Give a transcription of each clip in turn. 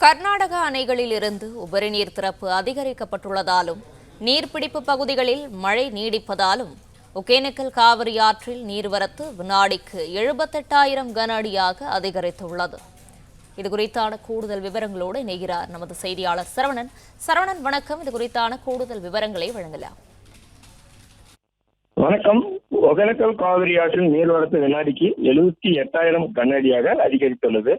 கர்நாடக அணைகளில் இருந்து உபரி நீர் திறப்பு அதிகரிக்கப்பட்டுள்ளதாலும் நீர்பிடிப்பு பகுதிகளில் மழை நீடிப்பதாலும் ஒகேனக்கல் காவிரி ஆற்றில் நீர்வரத்து வினாடிக்கு 78,000 கன அடியாக அதிகரித்துள்ளது. இதுகுறித்தான கூடுதல் விவரங்களோடு இணைகிறார் நமது செய்தியாளர் சரவணன். சரவணன், வணக்கம். இதுகுறித்தான கூடுதல் விவரங்களை வழங்கலாம். வணக்கம். ஒகேனக்கல் காவிரி ஆற்றில் நீர்வரத்து வினாடிக்கு 78,000 கன அடியாக அதிகரித்துள்ளது.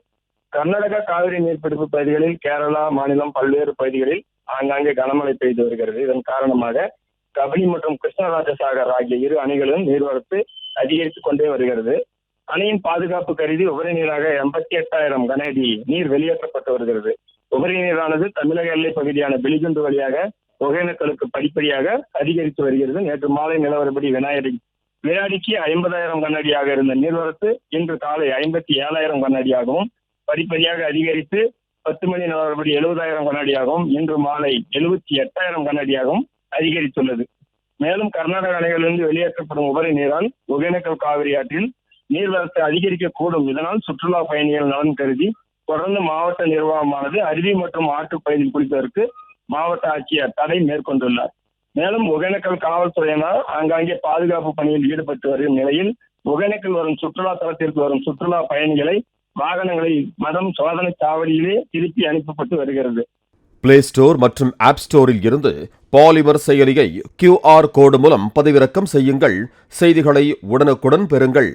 கர்நாடக காவிரி நீர்பிடிப்பு பகுதிகளில் கேரளா மாநிலம் பல்வேறு பகுதிகளில் ஆங்காங்கே கனமழை பெய்து வருகிறது. இதன் காரணமாக கபினி மற்றும் கிருஷ்ணராஜசாகர் ஆகிய இரு அணைகளிலும் நீர்வரத்து அதிகரித்துக் கொண்டே வருகிறது. அணையின் பாதுகாப்பு கருதி உபரி நீராக 88,000 கன அடி நீர் வெளியேற்றப்பட்டு வருகிறது. உபரி நீரானது தமிழக எல்லை பகுதியான பிலிகுண்டு வழியாக ஒகேனக்கலுக்கு படிப்படியாக அதிகரித்து வருகிறது. நேற்று மாலை நிலவரப்படி வினாடிக்கு 50,000 கன அடியாக இருந்த நீர்வரத்து இன்று காலை 57,000 கன அடியாகவும் படிப்படியாக அதிகரித்து 10 மணி நிலவரப்படி 70,000 கன அடியாகவும் இன்று மாலை 78,000 கன அடியாகவும் அதிகரித்துள்ளது. மேலும் கர்நாடக அணைகளிலிருந்து வெளியேற்றப்படும் உபரி நீரால் ஒகேனக்கல் காவிரி ஆற்றில் நீர்வரத்து அதிகரிக்கக்கூடும். இதனால் சுற்றுலா பயணிகள் நலன் கருதி தொடர்ந்து மாவட்ட நிர்வாகமானது அருவி மற்றும் ஆற்றுப் பகுதியில் குளிப்பதற்கு மாவட்ட ஆட்சியர் தடை மேற்கொண்டுள்ளார். மேலும் ஒகேனக்கல் காவல்துறையினர் ஆங்காங்கே பாதுகாப்பு பணியில் ஈடுபட்டு வரும் நிலையில் ஒகேனக்கல் வரும் சுற்றுலா தலத்திற்கு வரும் சுற்றுலா பயணிகளை வாகனங்களை மதம் சோதனை சாவடியிலே திருப்பி அனுப்பப்பட்டு வருகிறது. பிளே ஸ்டோர் மற்றும் ஆப் ஸ்டோரில் இருந்து பாலிமர் செயலியை QR கோடு மூலம் பதிவிறக்கம் செய்யுங்கள். செய்திகளை உடனுக்குடன் பெறுங்கள்.